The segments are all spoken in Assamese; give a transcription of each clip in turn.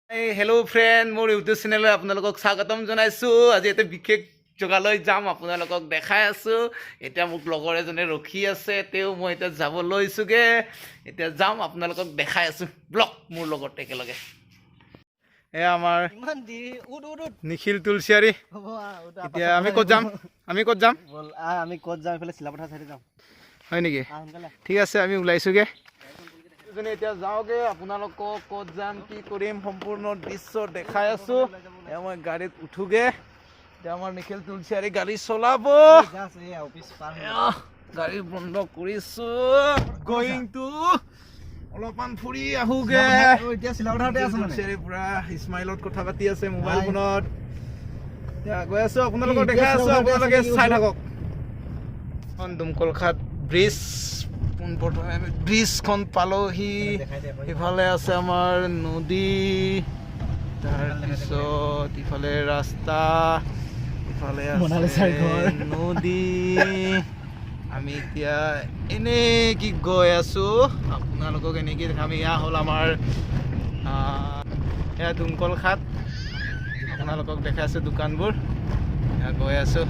हेलो फ्रेंड मोर यूट्यूब चैनल आपलोक स्वागतम जानाइছো आज एते विशेष जगाলৈ যাম আপোনালোকক দেখাই আছো এটা মোক লগৰ এজনে ৰখি আছে তেও মই এটা যাব লৈছোগে এটা যাম আপোনালোকক দেখাই আছো ব্লগ মোৰ লগত একেলগে এ আমাৰ ইমান দি উড নিখিল তুলসিয়াৰী এতিয়া আমি ক'ত যাম বল আমি ক'ত যাম এফালে চিলাপথা চাইতে যাম হয় নেকি ঠিক আছে আমি ওলাইছোগে জনে এতিয়া যাওগে আপোনালোকক ক'ত যাম কি কৰিম সম্পূৰ্ণ দৃশ্য দেখাই আছো মই গাড়ীত উঠুগে এতিয়া আমাৰ নিখিল তুলসিয়াৰী গাড়ী চলাব গাড়ী বন্ধ কৰিছো গোইং টু অলপমান ফুৰি আহুগে এতিয়া চিলাপথাতে আছে মানে পুৰা স্মাইলত কথা পাতি আছে মোবাইল ফোনত এতিয়া গৈ আছো আপোনালোকক দেখাই আছো আপোনালোকে চাই থাকক দুমকলঘাট ব্ৰিজ প্ৰথমে আমি ব্ৰিজখন পালোহি ইফালে আছে আমাৰ নদী তাৰপিছত ইফালে ৰাস্তা ইফালে আছে নদী আমি এতিয়া এনে কি গৈ আছো আপোনালোকক এনেকৈ দেখাম এয়া হ'ল আমাৰ এয়া দুমকলঘাট আপোনালোকক দেখাই আছো দোকানবোৰ এয়া গৈ আছো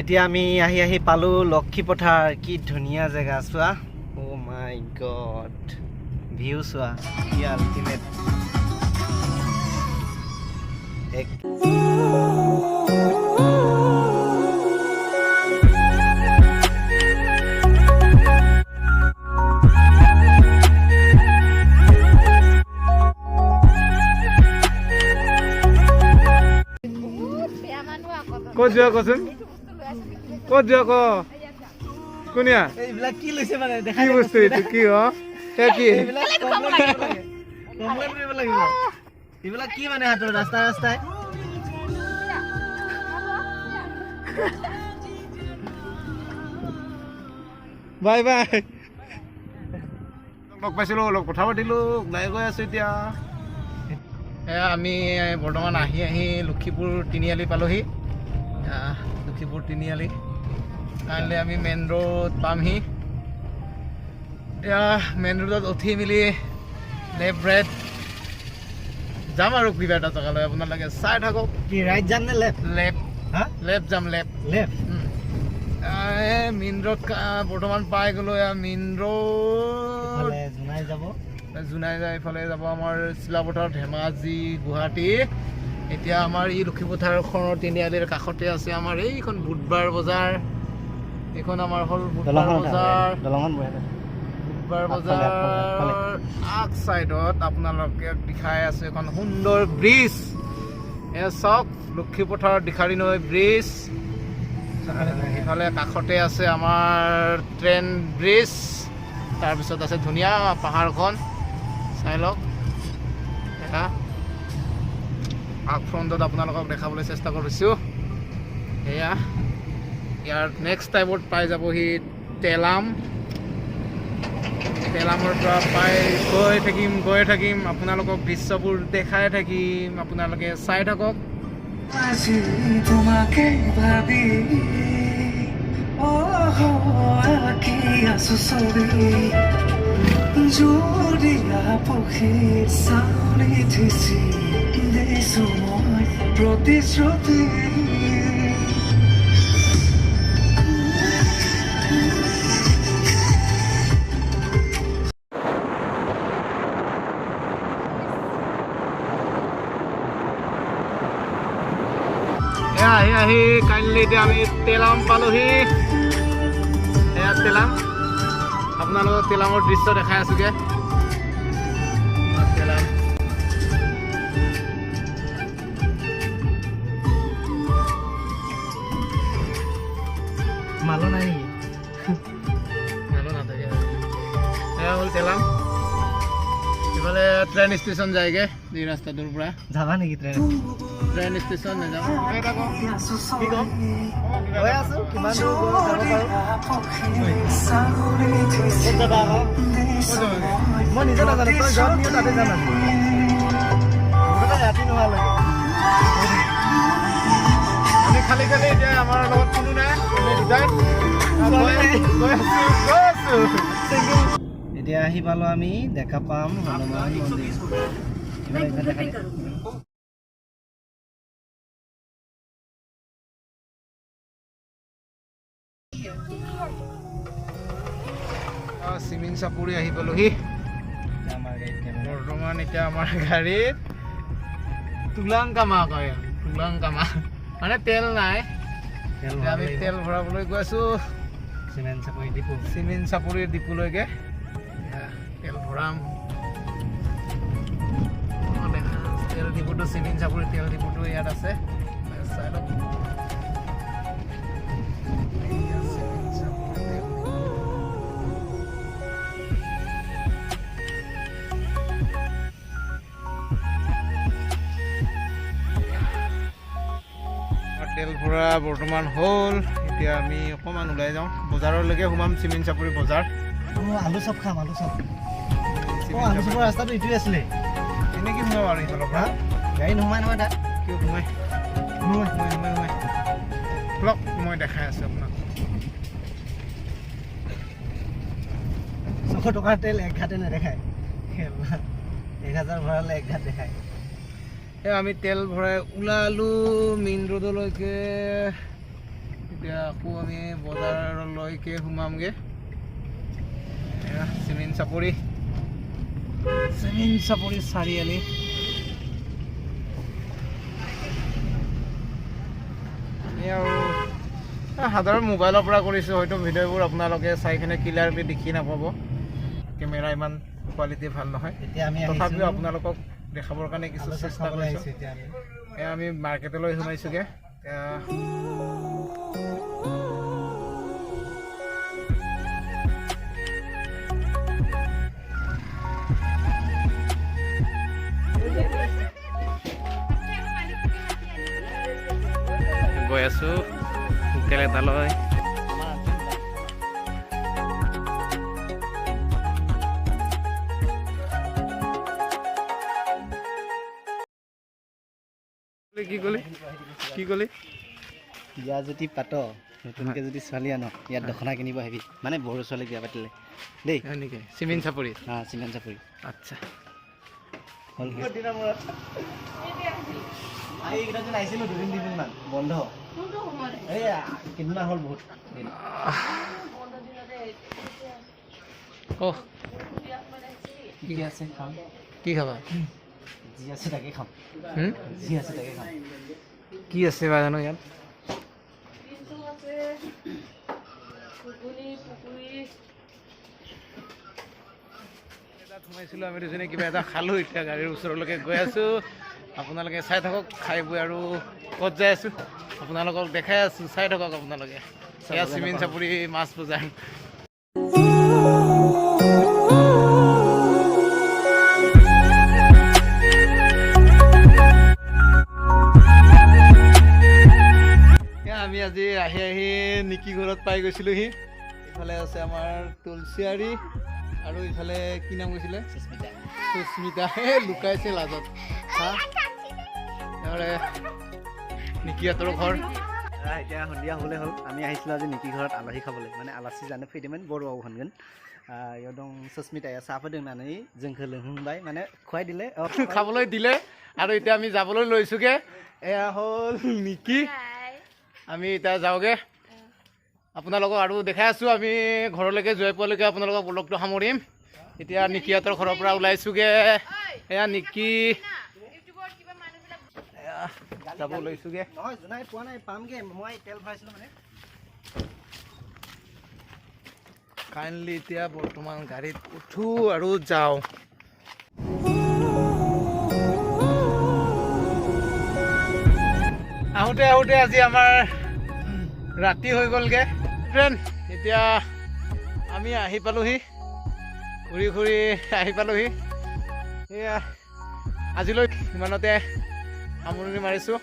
এতিয়া আমি আহি পালো লক্ষীপথাৰ কি ধুনীয়া জেগা চোৱা ও মাই গড ভিউ চোৱা কি আল্টিমেট ক'ত যোৱা কচোন ক'ত যোৱা ক কোনিয়া এইবিলাক কি লৈছে মানে দেখাই কি বস্তু এইটো কি হ কি এইবিলাক কমপ্লেইন কৰিব লাগিব এইবিলাক কি মানে হাতৰ ৰাস্তাই বাই বাই লগ পাইছিলো লগ কথা পাতিলো ওলাই গৈ আছো এতিয়া আমি বৰ্তমান আহি লক্ষীপুৰ তিনিআলি পালোহি লক্ষীপুৰ তিনিআলি কাইলৈ আমি মেইন ৰোড পামহি এতিয়া মেইন ৰোডত উঠি মেলি লেফ্ট ৰাইট যাম আৰু কিবা এটা জেগালৈ আপোনালোকে চাই থাকক কি ৰাইট যাম নে লেফ্ট যাম লেফ্ট মেইন ৰোড বৰ্তমান পাই গ'লো মেইন ৰোড জোনাই যায় এইফালে যাব আমাৰ চিলাপথাৰ ধেমাজি গুৱাহাটী এতিয়া আমাৰ এই লক্ষীপথাৰখনৰ তিনিআলিৰ কাষতে আছে আমাৰ এইখন বুধবাৰ বজাৰ এইখন আমাৰ হ'ল বুধবাৰ বজাৰ আগ চাইডত আপোনালোকে দেখাই আছে এখন সুন্দৰ ব্ৰিজ এয়া চাওক লক্ষীপথাৰ দিখাৰী নৈ ব্ৰিজ ইফালে কাষতে আছে আমাৰ ট্ৰেইন ব্ৰিজ তাৰপিছত আছে ধুনীয়া পাহাৰখন চাই লওক এটা আগ ফ্ৰণ্টত আপোনালোকক দেখাবলৈ চেষ্টা কৰিছোঁ এয়া ইয়াৰ নেক্সট টাইমত পাই যাবহি তেলামৰ পৰা পাই গৈ থাকিম আপোনালোকক দৃশ্যবোৰ দেখাই থাকিম আপোনালোকে চাই থাকক তোমাকে ভাবি জুৰিয়া পক্ষীৰ চাউনি থিচি দিছো মই প্ৰতিশ্ৰুতি আহি কাইলৈ এতিয়া আমি তেলাম পালোহি এয়া তেলাম আপোনালোকক তেলামৰ দৃশ্য দেখাই আছোগে তেলাম মালো নাই মালো নাথাকে এয়া হ'ল তেলাম ইফালে ট্ৰেইন ষ্টেচন যায়গে এই ৰাস্তাটোৰ পৰা যাবা নেকি ট্ৰেইন ষ্টেচন নাযাওঁ কি কম গৈ আছো কিমান দূৰ যাব পাৰো মই নিজে নাজানো তই য'ত নিও তাতে যাম ৰাতি নোহোৱালৈকে আমি খালি এতিয়া আমাৰ লগত কোনো নাই আমি দুটাই এতিয়া আহি পালো আমি দেখা পাম হনুমান মন্দিৰ চিমিং চাপৰি আহি পালোহি বৰ্তমান এতিয়া আমাৰ গাড়ীত তুলাংকামা কয় তুলাংকামা মানে তেল নাই আমি তেল ভৰাবলৈ গৈ আছো চিমেণ্ট চাপৰিৰ ডিপুলৈকে তেল ভৰাম তেল ডিপুটো চিমেণ্ট চাপৰি তেল ডিপুটো ইয়াত আছে চাইডত তেল ভৰা বৰ্তমান হ'ল এতিয়া আমি অকণমান ওলাই যাওঁ বজাৰলৈকে সোমাম চিমেণ্ট চাপৰি বজাৰ আলু চপ খাম আলু চপ আলু চপৰ ৰাস্তাটো এইটোৱে আছিলে এনেকৈ সোমাম আৰু ইফালৰ পৰা গাড়ী নোসোমাই নহয় তাত কিয় সোমাই মই দেখাই আছোঁ আপোনাক 100 টকাৰ তেল এক ঘাটে নেদেখায় 1000 ভৰালে এক ঘাট দেখায় আমি তেল ভৰাই ওলালোঁ মেইন ৰোডলৈকে এতিয়া আকৌ আমি বজাৰলৈকে সোমামগৈ চিমেণ্ট চাপৰি চাৰিআলি আৰু সাধাৰণ মোবাইলৰ পৰা কৰিছোঁ হয়তো ভিডিঅ'বোৰ আপোনালোকে চাই কিনে ক্লিয়াৰলি দেখি নাপাব কেমেৰা ইমান কোৱালিটি ভাল নহয় এতিয়া আমি তথাপিও আপোনালোকক দেখাবৰ কাৰণে কিছু চেষ্টা কৰিছোঁ এয়া আমি মাৰ্কেটলৈ সোমাইছোঁগৈ গৈ আছোঁ হোটেল এটালৈ কি ক'লি বিয়া যদি পাত নতুনকৈ যদি ছোৱালী আন ইয়াত দখনা কিনিব আহিবি মানে বড়ো ছোৱালী বিয়া পাতিলে দেই নেকি চিমেণ্ট চাপৰি চিমেণ্ট চাপৰি আচ্ছা হ'ল এইকেইটা দিন আহিছিলোঁ 2-3 বন্ধ এইয়া কেইদিনমান হ'ল বহুত কি আছে খাম কি খাবা যি আছে তাকে খাম যি আছে তাকে খাম কি আছে বা জানো ইয়াত সোমাইছিলোঁ আমি দুজনে কিবা এটা খালোঁ এতিয়া গাড়ীৰ ওচৰলৈকে গৈ আছোঁ আপোনালোকে চাই থাকক খাই বৈ আৰু ক'ত যাই আছোঁ আপোনালোকক দেখাই আছোঁ চাই থাকক আপোনালোকে এয়া চিমেণ্ট চাপৰি মাছ বজাৰ আমি আজি আহি নিকি ঘৰত পাই গৈছিলোঁহি ইফালে আছে আমাৰ তুলসীয়াৰী আৰু ইফালে কি নাম কৈছিলে সুস্মিতা লুকাইছে লাজত নিকিহঁতৰ ঘৰ এতিয়া সন্ধিয়া হ'বলৈ হ'ল আমি আহিছিলোঁ আজি নিকি ঘৰত আলহী খাবলৈ মানে आलासि जानो फैदोंमोन बर'आव होनगोन इयाव दं सुस्मिताया साहा फुदुंनानै जोंखौ लोंहोबाय माने खुवाই दिले খাবলৈ দিলে আৰু এতিয়া আমি যাবলৈ লৈছোঁগৈ এয়া হ'ল নিকি আমি এতিয়া যাওঁগৈ আপোনালোকক আৰু দেখাই আছোঁ আমি ঘৰলৈকে যোৱাই পোৱালৈকে আপোনালোকক ব্লগটো সামৰিম এতিয়া নিকিহঁতৰ ঘৰৰ পৰা ওলাইছোঁগৈ এয়া নিকি যাব লৈছোঁগৈ নহয় জোনাই পোৱা নাই পামগৈ মই তেল ভৰাইছিলোঁ মানে কাইণ্ডলি এতিয়া বৰ্তমান গাড়ীত উঠোঁ আৰু যাওঁ আহোঁতে আজি আমাৰ ৰাতি হৈ গ'লগৈ ফ্ৰেণ্ড এতিয়া আমি আহি পালোঁহি ঘূৰি আহি পালোঁহি এয়া আজিলৈ ইমানতে সামৰণি মাৰিছোঁ